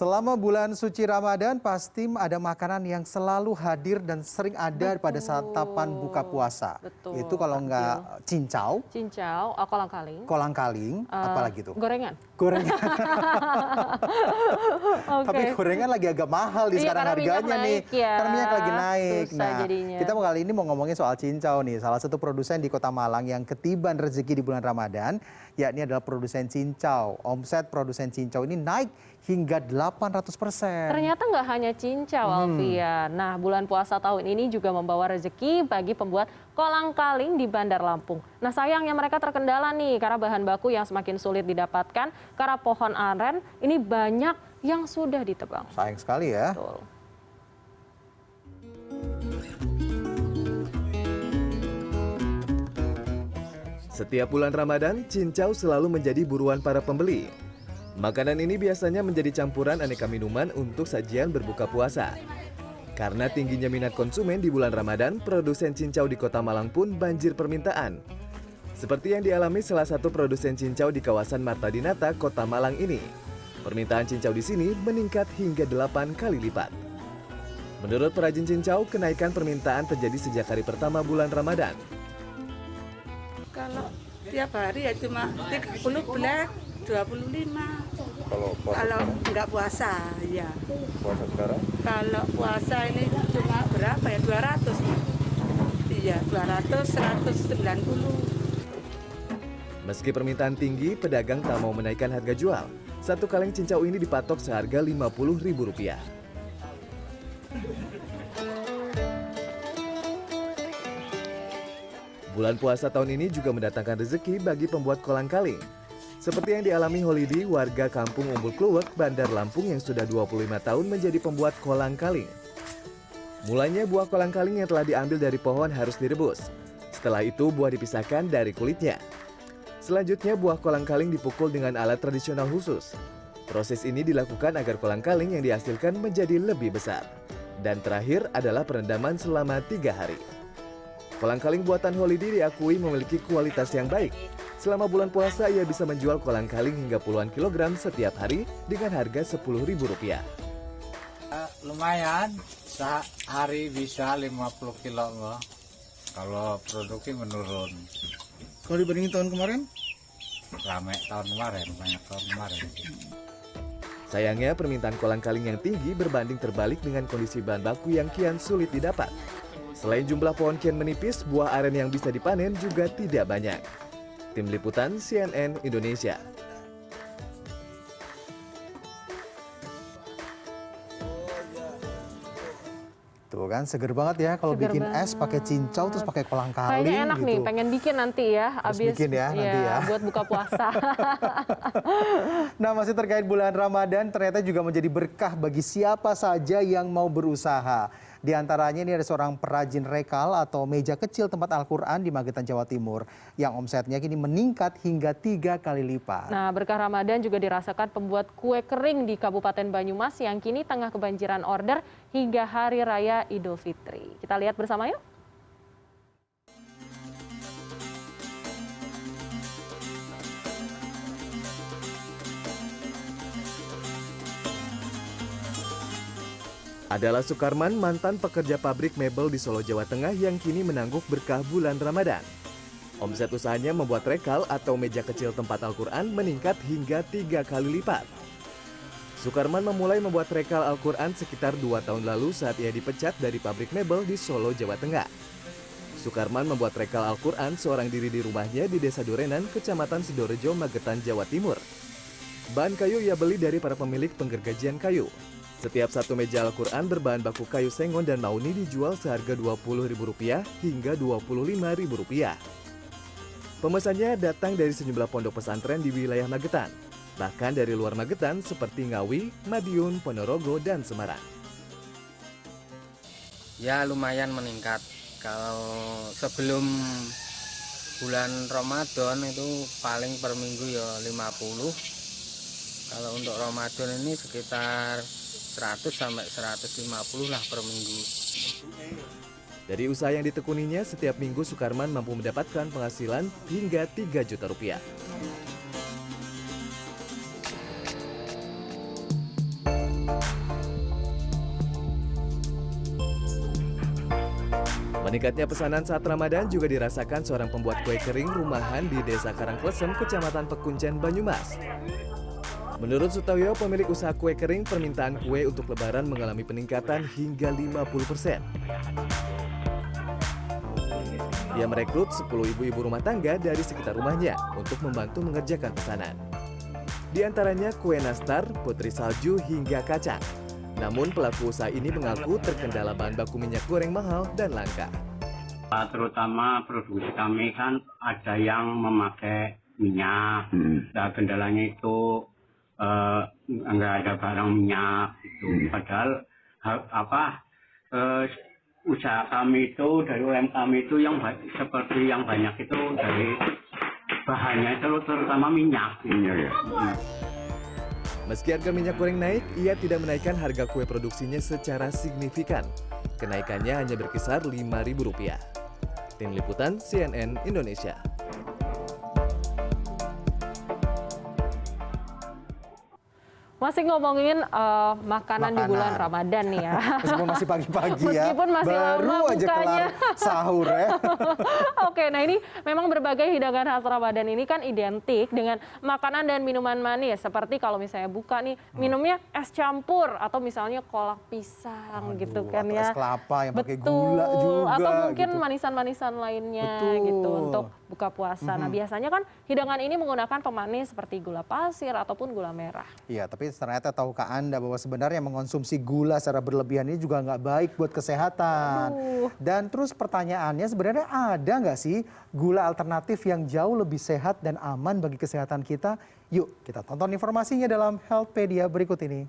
Selama bulan suci Ramadan, pasti ada makanan yang selalu hadir dan sering ada pada santapan buka puasa. Betul, Itu kalau Kak nggak Gil. cincau, Cincau, kolang-kaling. kolang-kaling, apalagi tuh? Gorengan. Gorengan. Tapi Oke. gorengan lagi agak mahal di Iya, sekarang karena minyak harganya nih. naik ya. Karena minyak lagi naik. Susah jadinya. Kita kali ini mau ngomongin soal cincau nih. Salah satu produsen di Kota Malang yang ketiban rezeki di bulan Ramadan, yakni adalah produsen cincau. Omset produsen cincau ini naik hingga 800%. Ternyata nggak hanya cincau, Alfian. Nah, bulan puasa tahun ini juga membawa rezeki bagi pembuat kolang-kaling di Bandar Lampung. Nah, sayangnya mereka terkendala nih karena bahan baku yang semakin sulit didapatkan karena pohon aren ini banyak yang sudah ditebang. Sayang sekali ya. Betul. Setiap bulan Ramadan, cincau selalu menjadi buruan para pembeli. Makanan ini biasanya menjadi campuran aneka minuman untuk sajian berbuka puasa. Karena tingginya minat konsumen di bulan Ramadan, produsen cincau di Kota Malang pun banjir permintaan. Seperti yang dialami salah satu produsen cincau di kawasan Marta Dinata, Kota Malang ini. Permintaan cincau di sini meningkat hingga 8 kali lipat. Menurut perajin cincau, kenaikan permintaan terjadi sejak hari pertama bulan Ramadan. Kalau tiap hari ya cuma 30 black, 25. Kalau nggak puasa, ya. Puasa sekarang? Kalau puasa ini cuma berapa ya? 200. Iya, 200, 190. Meski permintaan tinggi, pedagang tak mau menaikkan harga jual. Satu kaleng cincau ini dipatok seharga Rp50.000. Bulan puasa tahun ini juga mendatangkan rezeki bagi pembuat kolang-kaling. Seperti yang dialami Holidi, warga kampung Umbul Kluwek, Bandar Lampung yang sudah 25 tahun menjadi pembuat kolang-kaling. Mulanya buah kolang-kaling yang telah diambil dari pohon harus direbus. Setelah itu buah dipisahkan dari kulitnya. Selanjutnya buah kolang-kaling dipukul dengan alat tradisional khusus. Proses ini dilakukan agar kolang-kaling yang dihasilkan menjadi lebih besar. Dan terakhir adalah perendaman selama 3 hari. Kolang-kaling buatan Holidi diakui memiliki kualitas yang baik. Selama bulan puasa ia bisa menjual kolang-kaling hingga puluhan kilogram setiap hari dengan harga Rp10.000. Lumayan, sehari bisa 50 kilo loh. Kalau produksi menurun. Kalau dibandingin tahun kemarin? Rame tahun kemarin, banyak tahun kemarin. Sayangnya permintaan kolang-kaling yang tinggi berbanding terbalik dengan kondisi bahan baku yang kian sulit didapat. Selain jumlah pohon kian menipis, buah aren yang bisa dipanen juga tidak banyak. Tim Liputan CNN Indonesia. Tuh kan seger banget ya kalau Seger bikin es pakai cincau terus pakai kolang-kaling Kayaknya enak gitu. nih, pengen bikin nanti ya. Harus bikin ya, nanti ya. Buat buka puasa. Nah, masih terkait bulan Ramadan, ternyata juga menjadi berkah bagi siapa saja yang mau berusaha. Di antaranya ini ada seorang perajin rekal atau meja kecil tempat Al-Quran di Magetan, Jawa Timur, yang omsetnya kini meningkat hingga 3 kali lipat. Nah, berkah Ramadan juga dirasakan pembuat kue kering di Kabupaten Banyumas yang kini tengah kebanjiran order hingga Hari Raya Idul Fitri. Kita lihat bersama yuk. Adalah Sukarman, mantan pekerja pabrik mebel di Solo, Jawa Tengah yang kini menangguk berkah bulan Ramadan. Omset usahanya membuat rekal atau meja kecil tempat Al-Quran meningkat hingga 3 kali lipat. Sukarman memulai membuat rekal Al-Quran sekitar 2 tahun lalu saat ia dipecat dari pabrik mebel di Solo, Jawa Tengah. Sukarman membuat rekal Al-Quran seorang diri di rumahnya di Desa Durenan, Kecamatan Sidorejo, Magetan, Jawa Timur. Bahan kayu ia beli dari para pemilik penggergajian kayu. Setiap satu meja Al-Quran berbahan baku kayu sengon dan mauni dijual seharga Rp20.000 hingga Rp25.000. Pemesannya datang dari sejumlah pondok pesantren di wilayah Magetan, bahkan dari luar Magetan seperti Ngawi, Madiun, Ponorogo, dan Semarang. Ya lumayan meningkat. Kalau sebelum bulan Ramadan itu paling per minggu ya 50. Kalau untuk Ramadan ini sekitar 100 sampai 150 lah per minggu. Dari usaha yang ditekuninya, setiap minggu Sukarman mampu mendapatkan penghasilan hingga Rp3 juta. Meningkatnya pesanan saat Ramadan juga dirasakan seorang pembuat kue kering rumahan di Desa Karangklesem, Kecamatan Pekuncen, Banyumas. Menurut Sutoyo, pemilik usaha kue kering, permintaan kue untuk Lebaran mengalami peningkatan hingga 50%. Ia merekrut 10 ibu-ibu rumah tangga dari sekitar rumahnya untuk membantu mengerjakan pesanan. Di antaranya kue nastar, putri salju, hingga kacang. Namun pelaku usaha ini mengaku terkendala bahan baku minyak goreng mahal dan langka. Terutama produksi kami kan ada yang memakai minyak. Nah, kendalanya itu nggak ada barang minyak. Gitu. Padahal usaha kami itu dari UMKM kami itu yang seperti yang banyak itu dari bahannya itu terutama minyak. Meski harga minyak goreng naik, ia tidak menaikkan harga kue produksinya secara signifikan. Kenaikannya hanya berkisar Rp5.000. Tim Liputan CNN Indonesia. Masih ngomongin makanan di bulan Ramadan nih ya. Meskipun masih pagi-pagi ya. Meskipun masih baru lama aja bukanya. kelar sahur ya. Oke, nah ini memang berbagai hidangan khas Ramadan ini kan identik dengan makanan dan minuman manis. Seperti kalau misalnya buka nih, minumnya es campur atau misalnya kolak pisang gitu kan atau ya. es kelapa yang pakai Betul. gula juga. Atau mungkin gitu. manisan-manisan lainnya Betul. gitu untuk buka puasa. Nah biasanya kan hidangan ini menggunakan pemanis seperti gula pasir ataupun gula merah. Iya, tapi ternyata tahukah Anda bahwa sebenarnya mengonsumsi gula secara berlebihan ini juga nggak baik buat kesehatan. Dan terus pertanyaannya sebenarnya ada nggak sih gula alternatif yang jauh lebih sehat dan aman bagi kesehatan kita? Yuk kita tonton informasinya dalam Healthpedia berikut ini.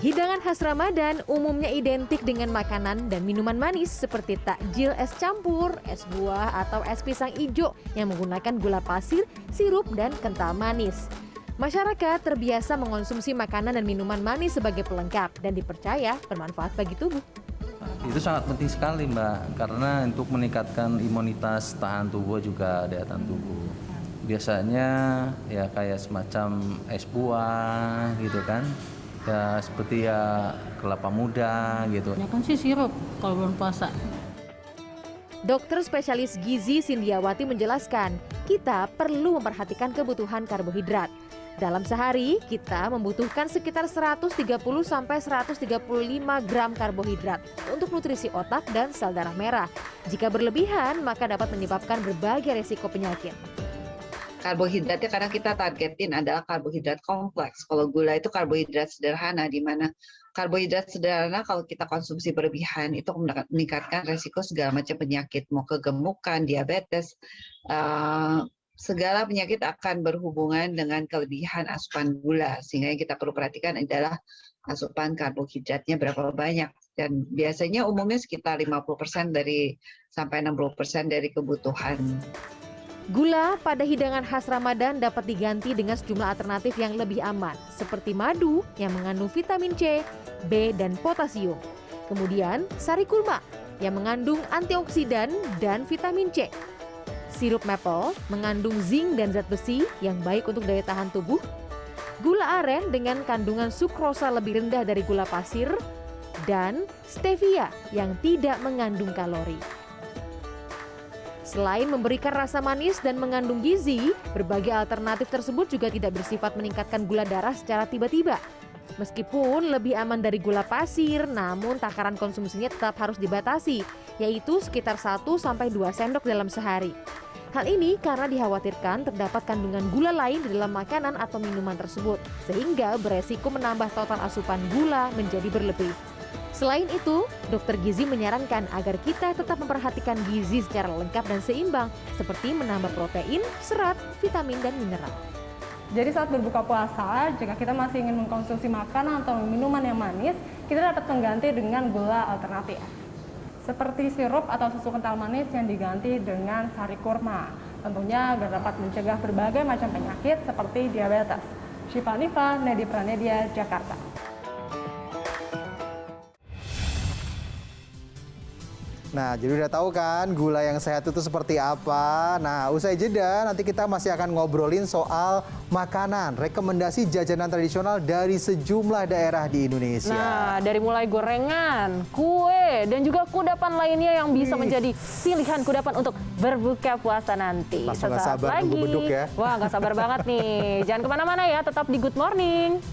Hidangan khas Ramadan umumnya identik dengan makanan dan minuman manis seperti takjil es campur, es buah, atau es pisang hijau yang menggunakan gula pasir, sirup, dan kental manis. Masyarakat terbiasa mengonsumsi makanan dan minuman manis sebagai pelengkap dan dipercaya bermanfaat bagi tubuh. Itu sangat penting sekali Mbak, karena untuk meningkatkan imunitas tahan tubuh juga daya tahan tubuh. Biasanya ya kayak semacam es buah gitu kan. Ya seperti ya kelapa muda gitu. Ya kan sih sirup kalau bulan puasa. Dokter spesialis gizi Sindiawati menjelaskan, kita perlu memperhatikan kebutuhan karbohidrat. Dalam sehari, kita membutuhkan sekitar 130-135 gram karbohidrat untuk nutrisi otak dan sel darah merah. Jika berlebihan, maka dapat menyebabkan berbagai resiko penyakit. Karbohidratnya karena kita targetin adalah karbohidrat kompleks. Kalau gula itu karbohidrat sederhana, di mana karbohidrat sederhana kalau kita konsumsi berlebihan itu meningkatkan resiko segala macam penyakit, mau kegemukan, diabetes, segala penyakit akan berhubungan dengan kelebihan asupan gula. Sehingga yang kita perlu perhatikan adalah asupan karbohidratnya berapa banyak. Dan biasanya umumnya sekitar 50% sampai 60% dari kebutuhan. Gula pada hidangan khas Ramadan dapat diganti dengan sejumlah alternatif yang lebih aman, seperti madu yang mengandung vitamin C, B, dan potasium. Kemudian, sari kurma yang mengandung antioksidan dan vitamin C. Sirup maple mengandung zinc dan zat besi yang baik untuk daya tahan tubuh. Gula aren dengan kandungan sukrosa lebih rendah dari gula pasir. Dan stevia yang tidak mengandung kalori. Selain memberikan rasa manis dan mengandung gizi, berbagai alternatif tersebut juga tidak bersifat meningkatkan gula darah secara tiba-tiba. Meskipun lebih aman dari gula pasir, namun takaran konsumsinya tetap harus dibatasi, yaitu sekitar 1-2 sendok dalam sehari. Hal ini karena dikhawatirkan terdapat kandungan gula lain di dalam makanan atau minuman tersebut, sehingga beresiko menambah total asupan gula menjadi berlebih. Selain itu, dokter gizi menyarankan agar kita tetap memperhatikan gizi secara lengkap dan seimbang, seperti menambah protein, serat, vitamin, dan mineral. Jadi saat berbuka puasa, jika kita masih ingin mengkonsumsi makanan atau minuman yang manis, kita dapat mengganti dengan gula alternatif. Seperti sirup atau susu kental manis yang diganti dengan sari kurma. Tentunya agar dapat mencegah berbagai macam penyakit seperti diabetes. Syifa Nifa, Nedi Pranedia, Jakarta. Nah, jadi udah tahu kan gula yang sehat itu seperti apa. Nah, usai jeda nanti kita masih akan ngobrolin soal makanan, rekomendasi jajanan tradisional dari sejumlah daerah di Indonesia. Nah, dari mulai gorengan, kue, dan juga kudapan lainnya yang bisa menjadi pilihan kudapan untuk berbuka puasa nanti. Langsung nggak Sesaat sabar lagi. nunggu beduk ya. Wah, nggak sabar banget nih. Jangan kemana-mana ya, tetap di Good Morning.